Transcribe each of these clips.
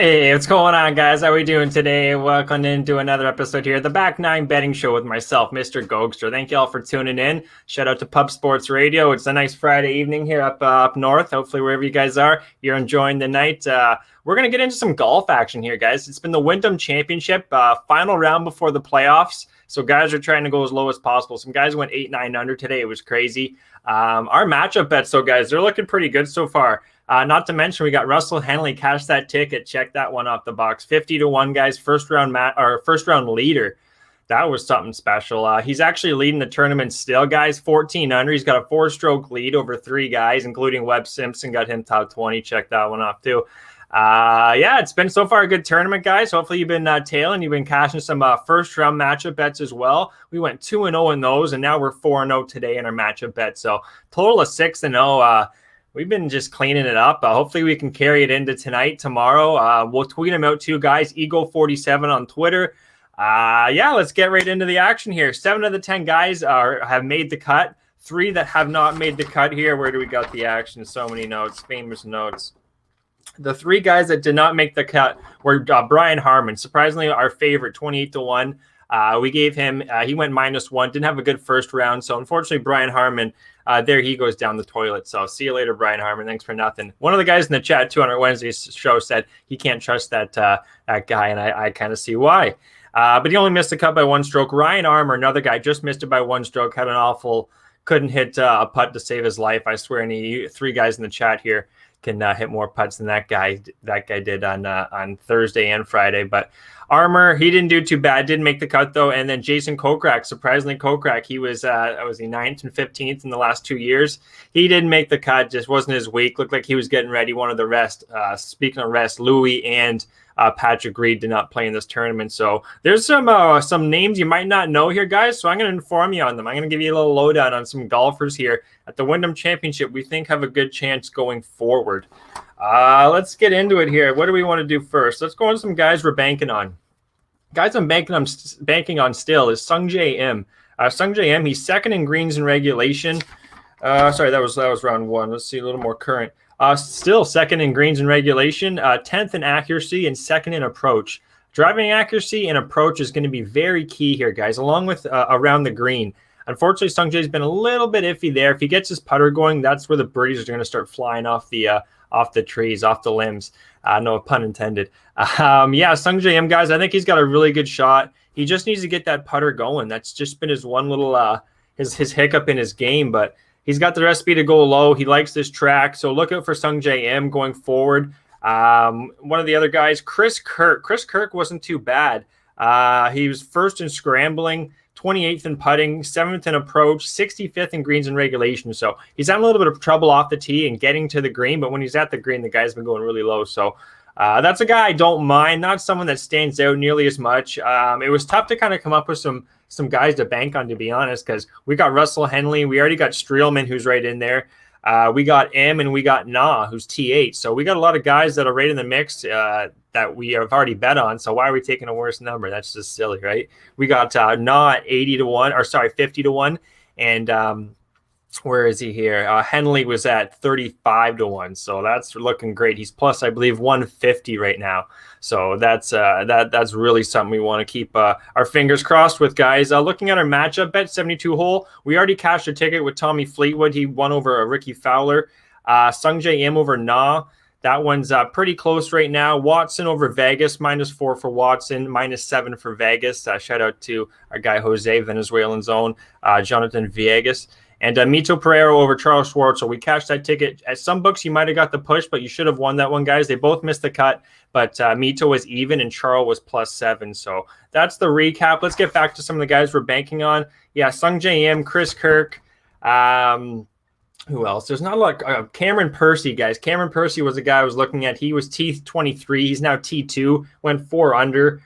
Hey, what's going on, guys? How we doing today? Welcome into another episode here, the Back Nine Betting Show with myself, Mr. Gogster. Thank you all for tuning in. Shout out to Pub Sports Radio. It's a nice Friday evening here up north. Hopefully, wherever you guys are, you're enjoying the night. We're going to get into some golf action here, guys. It's been the Wyndham Championship, final round before the playoffs. So guys are trying to go as low as possible. Some guys went 8-9 under today. It was crazy. Our matchup bets, though, guys, they're looking pretty good so far. Not to mention, we got Russell Henley cash that ticket. Check that one off the box. 50-1, guys. First round leader. That was something special. He's actually leading the tournament still, guys. 14 under. He's got a 4-stroke lead over 3 guys, including Webb Simpson. Got him top 20. Check that one off too. Yeah, it's been so far a good tournament, guys. Hopefully you've been tailing. You've been cashing some first round matchup bets as well. We went 2-0 in those, and now we're 4-0 today in our matchup bet. So total of 6-0. We've been just cleaning it up. Hopefully we can carry it into tonight, tomorrow. We'll tweet them out too, guys. Ego47 on Twitter. Yeah, let's get right into the action here. 7 of the 10 guys have made the cut. 3 that have not made the cut here. Where do we got the action? So many notes, famous notes. The 3 guys that did not make the cut were Brian Harman. Surprisingly, our favorite, 28-1. We gave him, he went -1, didn't have a good first round. So unfortunately, Brian Harman, there he goes down the toilet. So see you later, Brian Harman. Thanks for nothing. One of the guys in the chat too on our Wednesday show said he can't trust that guy, and I kind of see why. But he only missed the cut by 1 stroke. Ryan Armour, another guy, just missed it by 1 stroke. Had an awful, couldn't hit a putt to save his life. I swear, any 3 guys in the chat here can hit more putts than that guy did on Thursday and Friday. But Armour, he didn't do too bad, didn't make the cut though. And then Jason Kokrak, surprisingly Kokrak, he was 9th and 15th in the last 2 years. He didn't make the cut, just wasn't his week. Looked like he was getting ready. One of the rest. Speaking of rest, Louis and Patrick Reed did not play in this tournament. So there's some names you might not know here, guys. So I'm going to inform you on them. I'm going to give you a little lowdown on some golfers here at the Wyndham Championship we think have a good chance going forward. Let's get into it here. What do we want to do first? Let's go on some guys we're banking on. Guys I'm banking on still is Sungjae Im. Sungjae Im, he's 2nd in greens in regulation. Sorry, that was round 1. Let's see a little more current. Still 2nd in greens in regulation, 10th in accuracy, and 2nd in approach. Driving accuracy and approach is going to be very key here, guys, along with around the green. Unfortunately, Sungjae's been a little bit iffy there. If he gets his putter going, that's where the birdies are going to start flying off the trees, off the limbs. No pun intended. Yeah, Sungjae Im, guys, I think he's got a really good shot. He just needs to get that putter going. That's just been his one little his hiccup in his game, but he's got the recipe to go low. He likes this track, so look out for Sungjae Im going forward. One of the other guys, Chris Kirk. Chris Kirk wasn't too bad. He was 1st in scrambling, 28th in putting, 7th in approach, 65th in greens in regulation. So he's having a little bit of trouble off the tee and getting to the green, but when he's at the green, the guy's been going really low. So that's a guy I don't mind, not someone that stands out nearly as much. It was tough to kind of come up with some guys to bank on, to be honest, because we got Russell Henley. We already got Streelman, who's right in there. We got M, and we got Na, who's T8. So we got a lot of guys that are right in the mix that we have already bet on. So why are we taking a worse number? That's just silly, right? We got Na at 50-1, and where is he here? Henley was at 35-1, so that's looking great. He's plus, I believe, 150 right now. So that's really something we want to keep our fingers crossed with, guys. Looking at our matchup bet, 72 hole, we already cashed a ticket with Tommy Fleetwood. He won over Ricky Fowler. Sungjae Im over Na. That one's pretty close right now. Watson over Vegas, -4 for Watson, -7 for Vegas. Shout out to our guy Jose, Venezuelan zone, Jonathan Villegas. And Mito Pereira over Charles Schwartz. So we cashed that ticket. At some books, you might have got the push, but you should have won that one, guys. They both missed the cut, but Mito was even and Charles was +7. So that's the recap. Let's get back to some of the guys we're banking on. Yeah, Sungjae Im, Chris Kirk. Who else? There's not a lot. Cameron Percy, guys. Cameron Percy was the guy I was looking at. He was T23. He's now T2. Went 4 under.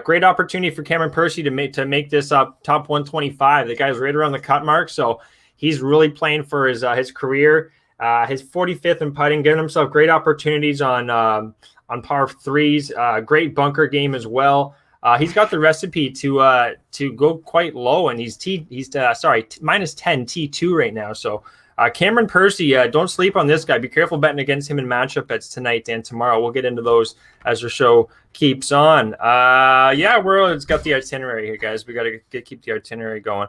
Great opportunity for Cameron Percy to make this up top 125. The guy's right around the cut mark, so he's really playing for his career. His 45th in putting, giving himself great opportunities on par 3s. Great bunker game as well. He's got the recipe to go quite low, and he's -10 T2 right now. So Cameron Percy, don't sleep on this guy. Be careful betting against him in matchup bets tonight and tomorrow. We'll get into those as the show keeps on. It's got the itinerary here, guys. We got to keep the itinerary going.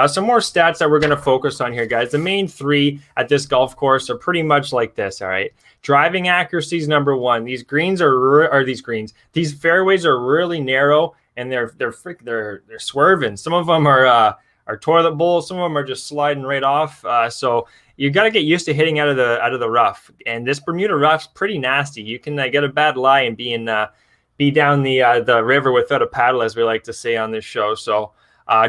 Some more stats that we're going to focus on here, guys. The main three at this golf course are pretty much like this, all right? Driving accuracy is number one. These fairways are really narrow, and they're swerving. Some of them are toilet bowls. Some of them are just sliding right off. So you got to get used to hitting out of the rough. And this Bermuda rough's pretty nasty. You can get a bad lie and be down the river without a paddle, as we like to say on this show. So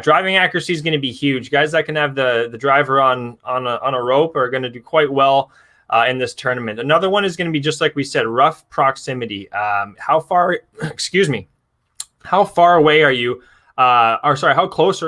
driving accuracy is going to be huge. Guys that can have the driver on a rope are going to do quite well in this tournament. Another one is going to be, just like we said, rough proximity. How far away are you? How close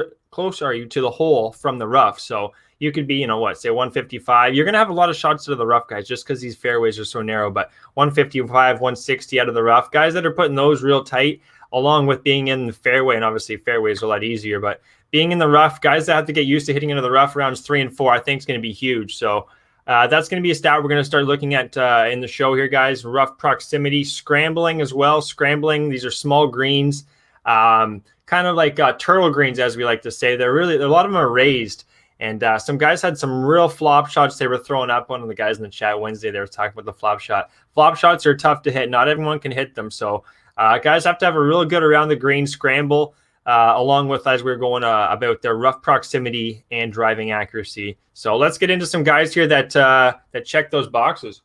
are you to the hole from the rough? So you could be, say 155. You're going to have a lot of shots to the rough, guys, just because these fairways are so narrow. But 155, 160 out of the rough. Guys that are putting those real tight, along with being in the fairway, and obviously fairways are a lot easier, but being in the rough, guys that have to get used to hitting into the rough rounds 3 and 4, I think is going to be huge. So that's going to be a stat we're going to start looking at in the show here, guys. Rough proximity, scrambling as well. Scrambling, these are small greens, kind of like turtle greens, as we like to say. A lot of them are raised. And some guys had some real flop shots they were throwing up. One of the guys in the chat Wednesday, they were talking about the flop shot. Flop shots are tough to hit. Not everyone can hit them. So guys have to have a real good around the green scramble, along with, as we're going about their rough proximity and driving accuracy. So let's get into some guys here that check those boxes.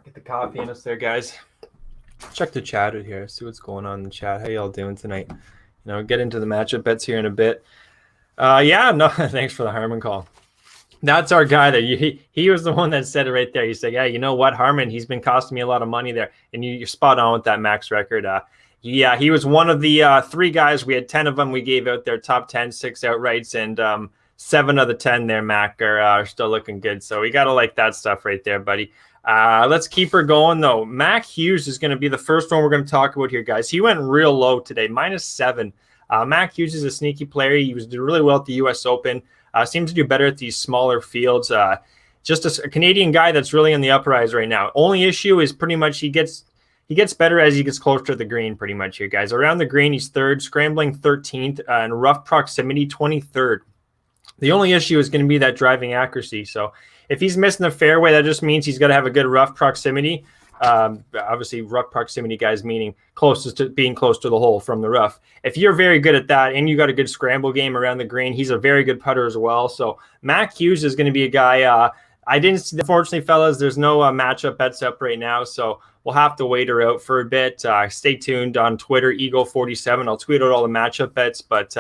Get the coffee in us there, guys. Check the chat out here. See what's going on in the chat. How y'all doing tonight? Get into the matchup bets here in a bit. Thanks for the Harmon call. That's our guy that he was the one that said it right there. He said, yeah, you know what, Harmon, he's been costing me a lot of money there. And you're spot on with that max record. He was one of the 3 guys. We had 10 of them. We gave out their top 10, 6 outrights, and 7 of the 10 there, Mac, are still looking good. So we got to like that stuff right there, buddy. Let's keep her going, though. Mac Hughes is going to be the first one we're going to talk about here, guys. He went real low today, -7. Mac Hughes is a sneaky player. He was doing really well at the U.S. Open. Seems to do better at these smaller fields. Just a Canadian guy that's really in the uprise right now. Only issue is pretty much he gets better as he gets closer to the green pretty much here, guys. Around the green, he's 3rd, scrambling 13th, and rough proximity 23rd. The only issue is going to be that driving accuracy. So if he's missing the fairway, that just means he's got to have a good rough proximity. Obviously, rough proximity, guys, meaning being close to the hole from the rough. If you're very good at that and you got a good scramble game around the green, he's a very good putter as well. So Mac Hughes is going to be a guy. I didn't see, unfortunately, fellas, there's no matchup bets up right now, so we'll have to wait her out for a bit. Stay tuned on Twitter, Eagle47. I'll tweet out all the matchup bets, but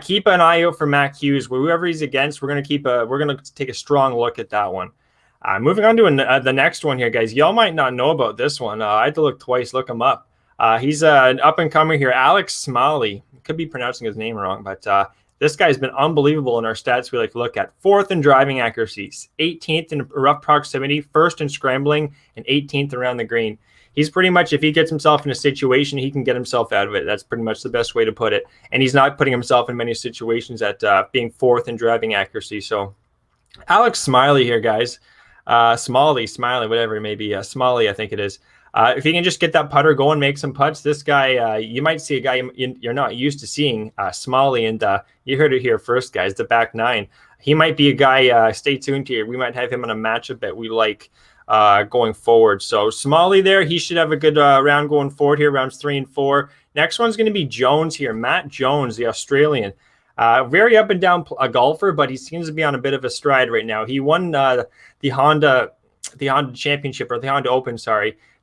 keep an eye out for Mac Hughes. Whoever he's against, we're going to take a strong look at that one. Moving on to the next one here, guys. Y'all might not know about this one. I had to look twice, look him up. He's an up-and-comer here, Alex Smalley. Could be pronouncing his name wrong, but this guy's been unbelievable in our stats we like to look at. 4th in driving accuracies, 18th in rough proximity, 1st in scrambling, and 18th around the green. He's pretty much, if he gets himself in a situation, he can get himself out of it. That's pretty much the best way to put it. And he's not putting himself in many situations at being 4th in driving accuracy. So Alex Smiley here, guys. Smiley, whatever it may be. Smalley, I think it is. If he can just get that putter going, make some putts, this guy, you might see a guy you're not used to seeing, Smalley, and you heard it here first, guys, the back 9. He might be a guy, stay tuned here. We might have him on a matchup that we like going forward. So Smalley there, he should have a good round going forward here, rounds 3 and 4. Next one's going to be Jones here, Matt Jones, the Australian. Very up and down golfer, but he seems to be on a bit of a stride right now. He won the Honda Championship, or the Honda Open,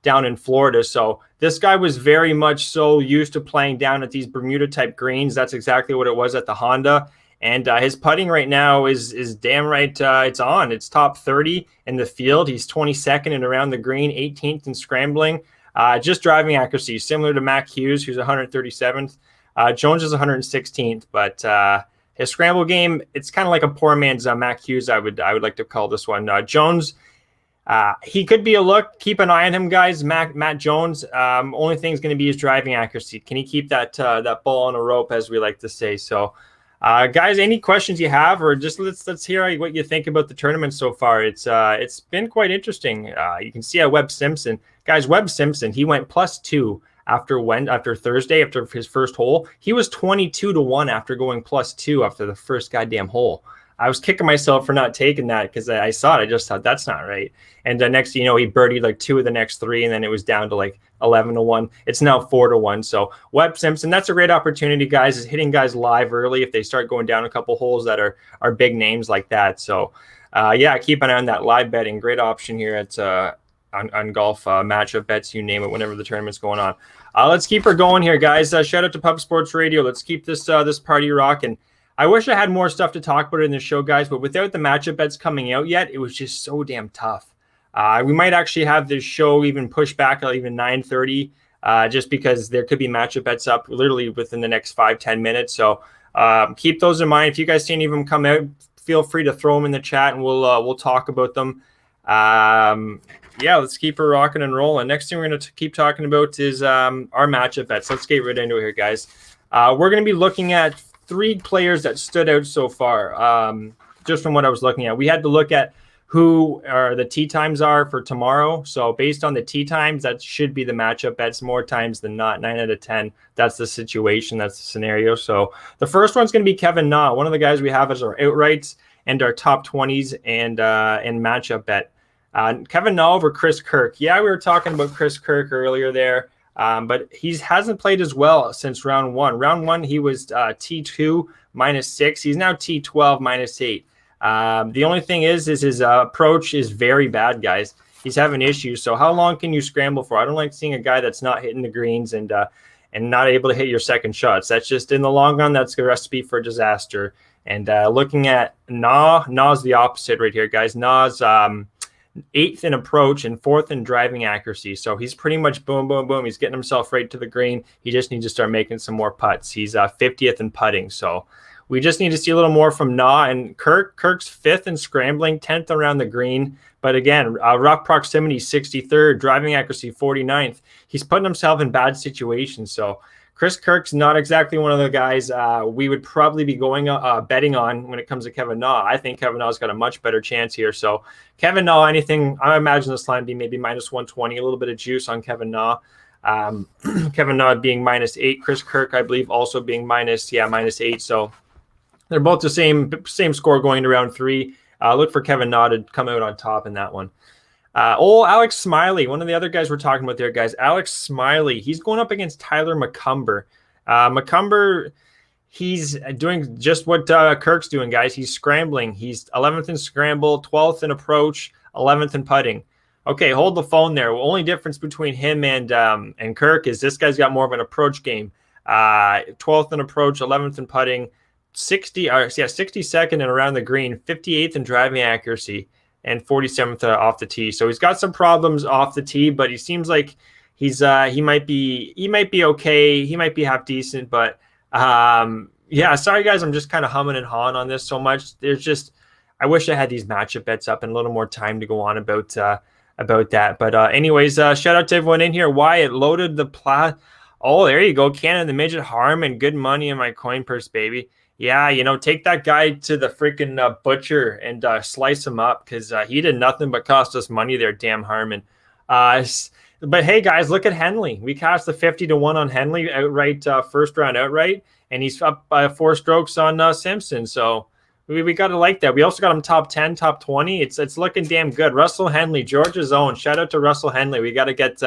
down in Florida. So this guy was very much so used to playing down at these Bermuda type greens. That's exactly what it was at the Honda. And his putting right now is damn right. It's on. It's top 30 in the field. He's 22nd and around the green, 18th in scrambling. Just driving accuracy, similar to Mac Hughes, who's 137th. Jones is 116th, but his scramble game, it's kind of like a poor man's Mac Hughes. I would like to call this one. Jones, he could be a look. Keep an eye on him, guys. Matt Jones. Only thing is going to be his driving accuracy. Can he keep that ball on a rope, as we like to say? So Guys, any questions you have, or just let's hear what you think about the tournament so far. It's been quite interesting. You can see how Webb Simpson, he went +2 after Thursday, after his first hole. He was 22-1 after going +2 after the first goddamn hole. I was kicking myself for not taking that because I saw it. I just thought that's not right. And next, he birdied like 2 of the next 3, and then it was down to like 11-1. It's now 4-1. So Webb Simpson, that's a great opportunity, guys, is hitting guys live early if they start going down a couple holes that are big names like that. So keep an eye on that live betting. Great option here at on golf matchup bets, you name it, whenever the tournament's going on. Let's keep her going here, guys. Shout out to Pub Sports Radio. Let's keep this party rocking. I wish I had more stuff to talk about in the show, guys, but without the matchup bets coming out yet, it was just so damn tough. We might actually have this show even pushed back at even 9:30, just because there could be matchup bets up literally within the next 5-10 minutes. So keep those in mind. If you guys see any of them come out, feel free to throw them in the chat, and we'll talk about them. Let's keep her rocking and rolling. Next thing we're going to keep talking about is our matchup bets. Let's get right into it here, guys. We're going to be looking at 3 players that stood out so far, just from what I was looking at. We had to look at who the tee times are for tomorrow. So based on the tee times, that should be the matchup bets more times than not. 9 out of 10. That's the situation. That's the scenario. So the first one's going to be Kevin Na, one of the guys we have as our outrights and our top 20s and matchup bet. Kevin Na over Chris Kirk. Yeah, we were talking about Chris Kirk earlier there. But he hasn't played as well since round 1. Round 1, he was T2 -6. He's now T12 -8. The only thing is his approach is very bad, guys. He's having issues. So how long can you scramble for? I don't like seeing a guy that's not hitting the greens and not able to hit your second shots. That's just, in the long run, that's a recipe for disaster. And looking at Na's the opposite right here, guys. Na's 8th in approach and 4th in driving accuracy. So he's pretty much boom, boom, boom. He's getting himself right to the green. He just needs to start making some more putts. He's 50th in putting. So we just need to see a little more from Na. And Kirk's 5th in scrambling, 10th around the green. But again, rough proximity, 63rd, driving accuracy, 49th. He's putting himself in bad situations. So Chris Kirk's not exactly one of the guys we would probably be going betting on when it comes to Kevin Na. I think Kevin Na's got a much better chance here. So Kevin Na, I imagine this line be maybe -120, a little bit of juice on Kevin Na. Kevin Na being -8, Chris Kirk, I believe, also being -8. So they're both the same score going to round 3. Look for Kevin Na to come out on top in that one. Alex Smiley, one of the other guys we're talking about there, guys. Alex Smiley, he's going up against Tyler McCumber. McCumber, he's doing just what Kirk's doing, guys. He's scrambling. He's 11th in scramble, 12th in approach, 11th in putting. Okay, hold the phone there. The only difference between him and Kirk is this guy's got more of an approach game. 12th in approach, 11th in putting, 62nd and around the green, 58th in driving accuracy, and 47th off the tee. So he's got some problems off the tee, but he seems like he might be okay. He might be half decent, but sorry guys, I'm just kind of humming and hawing on this so much. I wish I had these matchup bets up and a little more time to go on about that. But anyways, shout out to everyone in here. Wyatt loaded the plat. Oh, there you go, Canada the midget Harmon. Good money in my coin purse, baby. Yeah, take that guy to the freaking butcher and slice him up, because he did nothing but cost us money there, damn Harmon. But hey, guys, look at Henley. We cast the 50-1 on Henley outright, first round outright, and he's up by 4 strokes on Simpson. So we got to like that. We also got him top 10, top 20. It's looking damn good. Russell Henley, Georgia's own. Shout out to Russell Henley. We got to get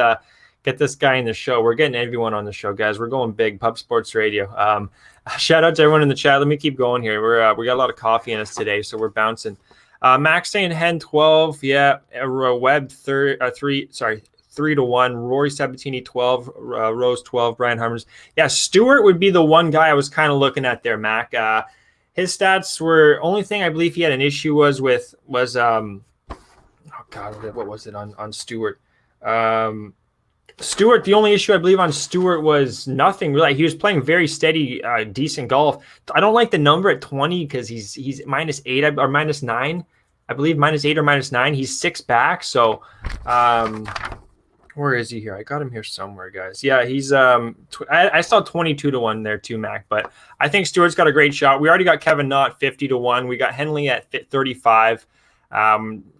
this guy in the show. We're getting everyone on the show, guys. We're going big. Pub Sports Radio. Shout out to everyone in the chat. Let me keep going here. We got a lot of coffee in us today, so we're bouncing. Max saying Hen 12, yeah. Webb 3-1. Rory Sabatini 12. Rose 12. Brian Harmons. Yeah, Stewart would be the one guy I was kind of looking at there, Mac. His stats were, only thing I believe he had an issue was oh God, what was it on Stewart? Stewart, the only issue I believe on Stewart was nothing really. He was playing very steady, decent golf. I don't like the number at 20 because he's -8 or -9. I believe -8 or -9. He's 6 back. So Where is he here? I got him here somewhere, guys. Yeah, he's I saw 22-1 there too, Mac, but I think Stewart's got a great shot. We already got Kevin Knott 50-1. We got Henley at 35.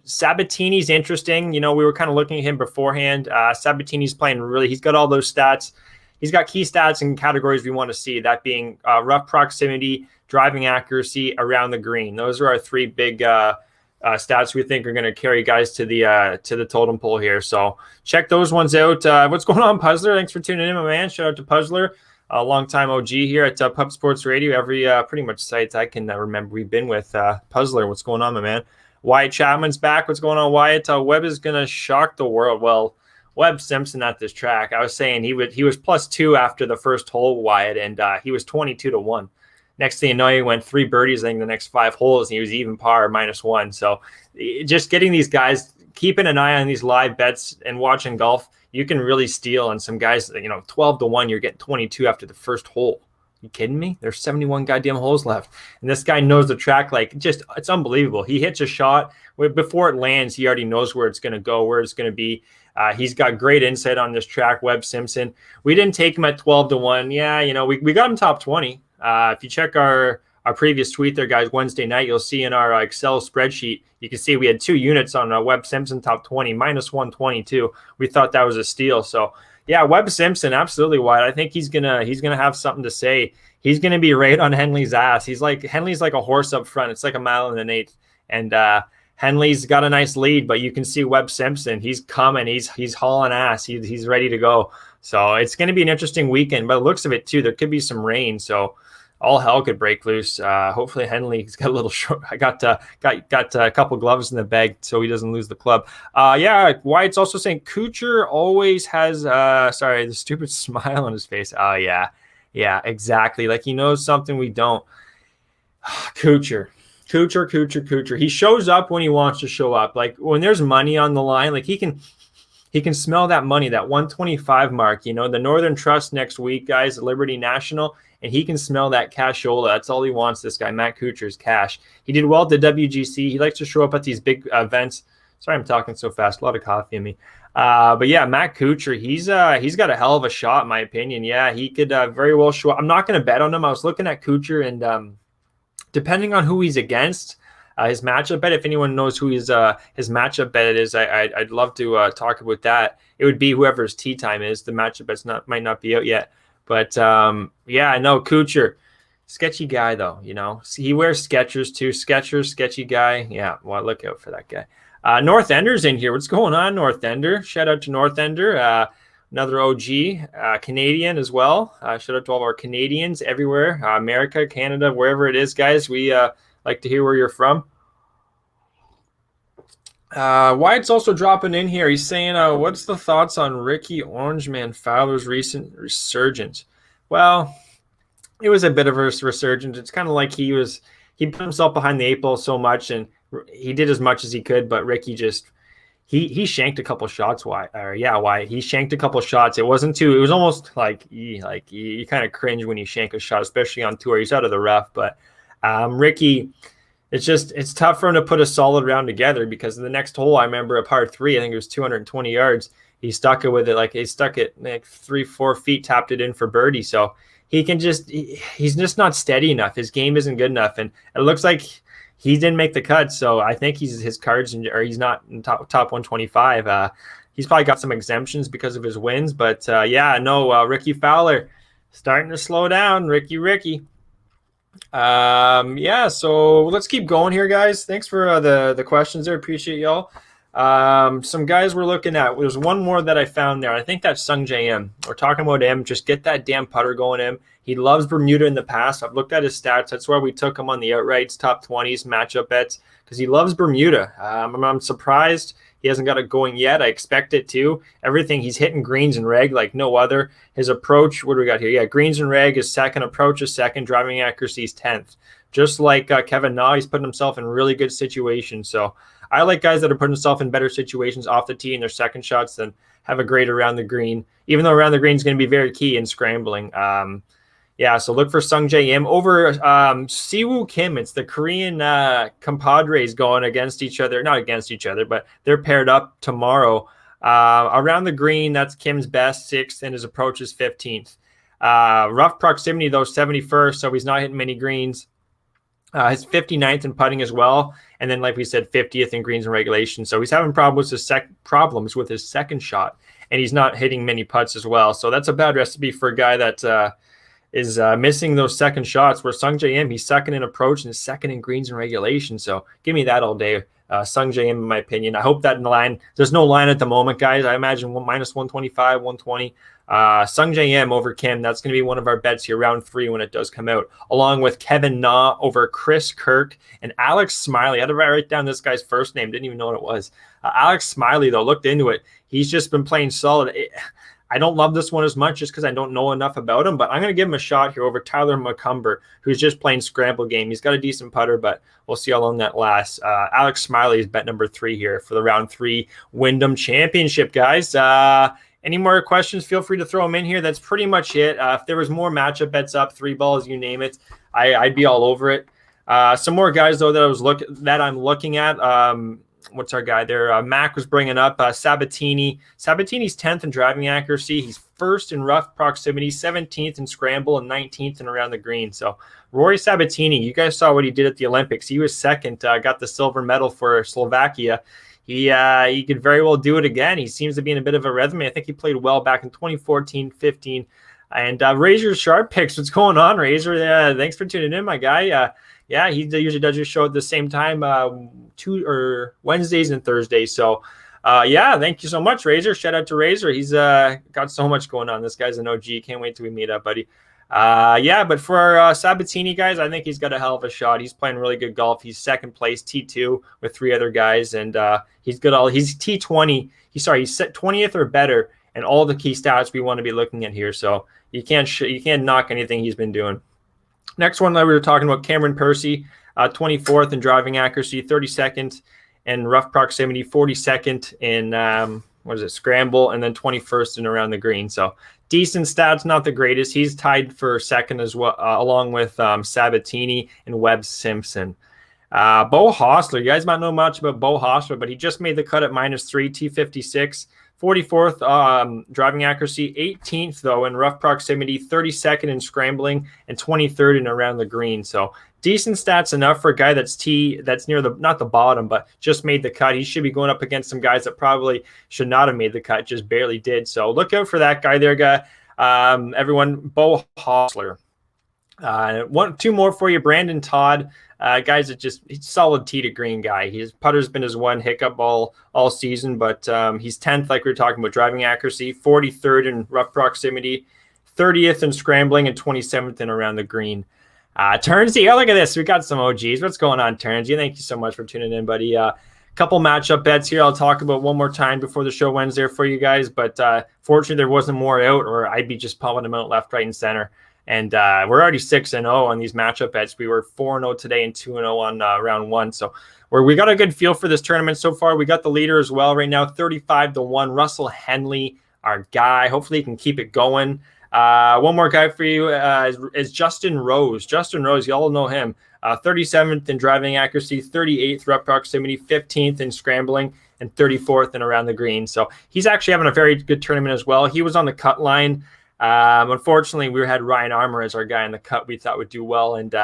Sabatini's interesting. You know, we were kind of looking at him beforehand. Sabatini's playing really, he's got all those stats. He's got key stats and categories we want to see, that being rough proximity, driving accuracy, around the green. Those are our three big stats we think are going to carry guys to the totem pole here. So check those ones out. What's going on, Puzzler? Thanks for tuning in, my man. Shout out to Puzzler, a longtime OG here at Pub Sports Radio. Every pretty much sites I can remember we've been with. Puzzler, what's going on, my man? Wyatt Chapman's back. What's going on, Wyatt? Webb is going to shock the world. Well, Webb Simpson at this track. I was saying he was +2 after the first hole, Wyatt, and he was 22-1. Next thing you know, he went 3 birdies, I think, the next 5 holes, and he was even par -1. So just getting these guys, keeping an eye on these live bets and watching golf, you can really steal on some guys. 12-1, you're getting 22 after the first hole. You kidding me? There's 71 goddamn holes left. And this guy knows the track it's unbelievable. He hits a shot. Before it lands, he already knows where it's going to go, where it's going to be. He's got great insight on this track, Webb Simpson. We didn't take him at 12-1. Yeah, we got him top 20. If you check our previous tweet there, guys, Wednesday night, you'll see in our Excel spreadsheet, you can see we had 2 units on Webb Simpson top 20, -122. We thought that was a steal. So, yeah, Webb Simpson, absolutely wide. I think he's gonna have something to say. He's gonna be right on Henley's ass. Henley's like a horse up front. It's like a mile and an eighth. And Henley's got a nice lead, but you can see Webb Simpson. He's coming. He's hauling ass. He's ready to go. So it's going to be an interesting weekend. By the looks of it, too, there could be some rain. So all hell could break loose. Hopefully Henley's got a little short. I got a couple gloves in the bag so he doesn't lose the club. Yeah, Wyatt's also saying Kuchar always has the stupid smile on his face. Oh, yeah, exactly. Like he knows something we don't. Kuchar. He shows up when he wants to show up. Like when there's money on the line, like he can smell that money, that 125 mark. The Northern Trust next week, guys, Liberty National, and he can smell that cashola. That's all he wants, this guy, Matt Kuchar, is cash. He did well at the WGC. He likes to show up at these big events. Sorry, I'm talking so fast. A lot of coffee in me. But yeah, Matt Kuchar, he's got a hell of a shot, in my opinion. Yeah, he could very well show up. I'm not going to bet on him. I was looking at Kuchar, and depending on who he's against, his matchup bet, if anyone knows who his matchup bet is, I'd love to talk about that. It would be whoever his tee time is. The matchup bet's might not be out yet. But, yeah, no, Kuchar, sketchy guy, though, He wears Skechers, too. Sketchy guy. Yeah, well, look out for that guy. North Ender's in here. What's going on, North Ender? Shout out to North Ender. Another OG, Canadian as well. Shout out to all of our Canadians everywhere, America, Canada, wherever it is, guys. We like to hear where you're from. Wyatt's also dropping in here. He's saying, what's the thoughts on Ricky Orangeman Fowler's recent resurgence? Well, it was a bit of a resurgence. It's kind of like he put himself behind the 8 ball so much, and he did as much as he could, but Ricky just he shanked a couple shots. Wyatt, he shanked a couple shots. It wasn't too. It was almost like you kind of cringe when you shank a shot, especially on tour. He's out of the rough, but Ricky, it's tough for him to put a solid round together, because in the next hole, I remember a par 3, I think it was 220 yards. He stuck it with it, he stuck it 3-4 feet, tapped it in for birdie. So he's just not steady enough. His game isn't good enough, and it looks like he didn't make the cut. So I think his cards, or he's not in top 125. He's probably got some exemptions because of his wins, but Ricky Fowler starting to slow down. Ricky. So let's keep going here, guys. Thanks for the questions there. Appreciate y'all. Some guys we're looking at. There's one more that I found there. I think that's Sung J M. We're talking about him. Just get that damn putter going, him. He loves Bermuda in the past. I've looked at his stats. That's why we took him on the outrights, top 20s, matchup bets, because he loves Bermuda. I'm surprised he hasn't got it going yet. I expect it to. Everything, he's hitting greens and reg like no other. His approach, what do we got here? Yeah, greens and reg is second, approach is second, driving accuracy is 10th. Just like Kevin Na, he's putting himself in really good situations. So I like guys that are putting themselves in better situations off the tee in their second shots than have a great around the green, even though around the green is going to be very key in scrambling. So look for Sung J M over Siwoo Kim. It's the Korean compadres going against each other. Not against each other, but they're paired up tomorrow. Around the green, that's Kim's best, 6th, and his approach is 15th. Rough proximity, though, 71st, so he's not hitting many greens. His 59th in putting as well. And then, like we said, 50th in greens and regulation. So he's having problems with his second shot, and he's not hitting many putts as well. So that's a bad recipe for a guy that is missing those second shots, where Sungjae Im, he's second in approach and second in greens and regulation. So give me that all day. Sungjae Im, in my opinion. I hope that in the line, there's no line at the moment, guys. I imagine minus 125, 120. Sungjae Im over Kim. That's going to be one of our bets here, round 3, when it does come out, along with Kevin Na over Chris Kirk and Alex Smiley. I had to write down this guy's first name. Didn't even know what it was. Alex Smiley, though, looked into it. He's just been playing solid. I don't love this one as much just because I don't know enough about him, but I'm going to give him a shot here over Tyler McCumber, who's just playing scramble game. He's got a decent putter, but we'll see how long that lasts. Alex Smiley is bet number 3 here for the round 3 Wyndham Championship, guys. Any more questions, feel free to throw them in here. That's pretty much it. If there was more matchup bets up, 3 balls, you name it, I'd be all over it. Some more guys, though, that I'm looking at. What's our guy there? Mac was bringing up Sabatini. Sabatini's 10th in driving accuracy. He's 1st in rough proximity, 17th in scramble, and 19th in around the green. So Rory Sabatini, you guys saw what he did at the Olympics. He was 2nd, got the silver medal for Slovakia. He could very well do it again. He seems to be in a bit of a resume. I think he played well back in 2014, 15. And Razor's Sharp Picks. What's going on, Razor? Thanks for tuning in, my guy. Yeah, he usually does his show at the same time, Wednesdays and Thursdays. So, yeah, thank you so much, Razor. Shout out to Razor. He's got so much going on. This guy's an OG. Can't wait till we meet up, buddy. Yeah, but for Sabatini, guys, I think he's got a hell of a shot. He's playing really good golf. He's 2nd place, T2 with 3 other guys, and he's good. He's T20. He's set 20th or better, and all the key stats we want to be looking at here. So you can't knock anything he's been doing. Next one that we were talking about, Cameron Percy, 24th in driving accuracy, 32nd in rough proximity, 42nd in scramble, and then 21st in around the green. So decent stats, not the greatest. He's tied for 2nd as well, along with Sabatini and Webb Simpson. Bo Hostler, you guys might know much about Bo Hostler, but he just made the cut at -3, T56. 44th driving accuracy, 18th, though, in rough proximity, 32nd in scrambling, and 23rd in around the green. So decent stats enough for a guy that's near not the bottom, but just made the cut. He should be going up against some guys that probably should not have made the cut, just barely did. So look out for that guy there, guy. Everyone, Bo Hostler. 2 more for you, Brandon Todd. Guys, he's solid tee to green guy. His putter's been his one hiccup all season, but he's 10th, like we were talking about, driving accuracy, 43rd in rough proximity, 30th in scrambling, and 27th in around the green. Turnsy, look at this. We got some OGs. What's going on, Turnsy? Thank you so much for tuning in, buddy. Couple matchup bets here I'll talk about one more time before the show ends there for you guys, but fortunately there wasn't more out, or I'd be just pumping them out left, right, and center. And we're already 6-0 on these matchup bets. We were 4-0 today and 2-0 on round 1. So we got a good feel for this tournament so far. We got the leader as well right now, 35-1. Russell Henley, our guy. Hopefully he can keep it going. One more guy for you is Justin Rose. Justin Rose, you all know him. 37th in driving accuracy, 38th rough proximity, 15th in scrambling, and 34th in around the green. So he's actually having a very good tournament as well. He was on the cut line. Unfortunately, we had Ryan Armour as our guy in the cut we thought would do well, and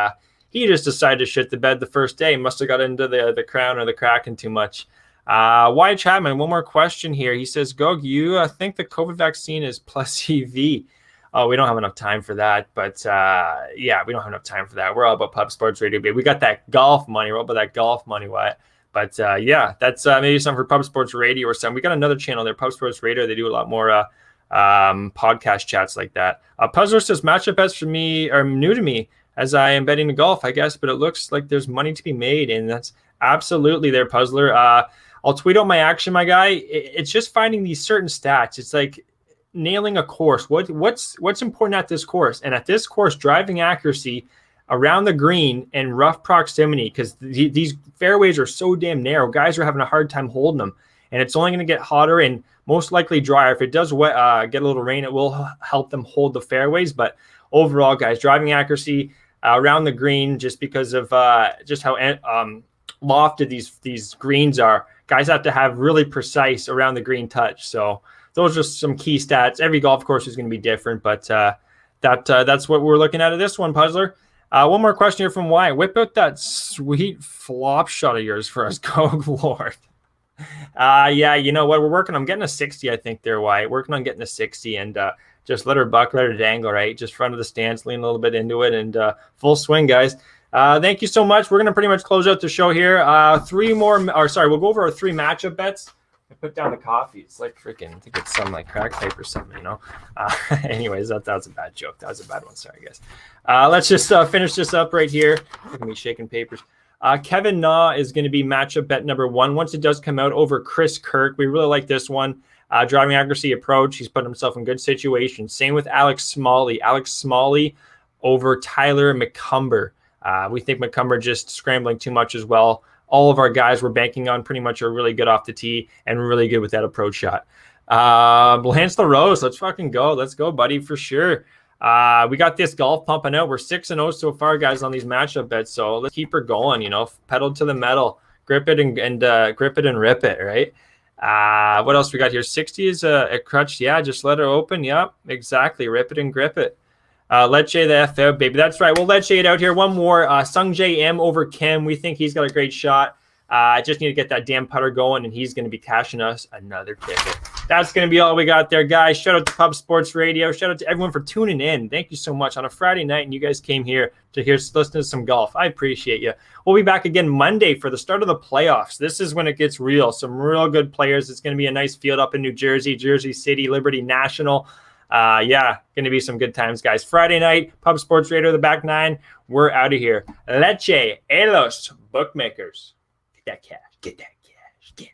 he just decided to shit the bed the first day. Must have got into the crown or the Kraken too much. Wyatt Chapman, one more question here. He says, Gog, you think the COVID vaccine is plus EV? Oh, we don't have enough time for that, but yeah, we don't have enough time for that. We're all about Pub Sports Radio, baby. We got that golf money. We're all about that golf money, Wyatt. But yeah, that's maybe something for Pub Sports Radio or something. We got another channel there, Pub Sports Radio. They do a lot more podcast chats like that. Puzzler says matchup bets for me are new to me as I am betting the golf, I guess, but it looks like there's money to be made, and that's absolutely there, Puzzler. I'll tweet out my action, my guy. It's just finding these certain stats. It's like nailing a course. What's important at this course? And at this course, driving accuracy around the green and rough proximity, because these fairways are so damn narrow. Guys are having a hard time holding them, and it's only going to get hotter and most likely drier. If it does get a little rain, it will help them hold the fairways. But overall, guys, driving accuracy around the green, just because of just how lofted these greens are. guys have to have really precise around the green touch. So those are some key stats. Every golf course is going to be different, but that's what we're looking at this one, Puzzler. One more question here from Wyatt. Whip out that sweet flop shot of yours for us, Gog Lord. Yeah, you know what? We're working on getting a 60, I think, there, Wyatt. Working on getting a 60, and just let her buck, let her dangle, right? Just front of the stance, lean a little bit into it, and full swing, guys. Thank you so much. We're going to pretty much close out the show here. We'll go over our 3 matchup bets. I put down the coffee. It's like freaking, I think it's some like crack pipe or something, you know? Anyways, that was a bad joke. That was a bad one. Sorry, guys. Let's just finish this up right here. Look at me shaking papers. Kevin Na is going to be matchup bet number 1 once it does come out over Chris Kirk. We really like this one. Driving accuracy approach. He's put himself in good situations. Same with Alex Smalley. Alex Smalley over Tyler McCumber. We think McCumber just scrambling too much as well. All of our guys we're banking on pretty much are really good off the tee and really good with that approach shot. Lance LaRose, let's fucking go. Let's go, buddy, for sure. We got this golf pumping out. We're 6-0 so far, guys, on these matchup bets. So let's keep her going, you know, pedal to the metal, grip it and grip it and rip it, right? What else we got here? 60 is a crutch. Yeah, just let her open. Yep, exactly. Rip it and grip it. Let's the F out, baby. That's right. We'll let it out here. One more. Sung J M over Kim. We think he's got a great shot. I just need to get that damn putter going, and he's going to be cashing us another ticket. That's going to be all we got there, guys. Shout out to Pub Sports Radio. Shout out to everyone for tuning in. Thank you so much on a Friday night, and you guys came here to listen to some golf. I appreciate you. We'll be back again Monday for the start of the playoffs. This is when it gets real. Some real good players. It's going to be a nice field up in New Jersey, Jersey City, Liberty National. Yeah, going to be some good times, guys. Friday night, Pub Sports Radio, the back 9. We're out of here. Leche, Elos, bookmakers. Get that cash. Get that cash. Get it.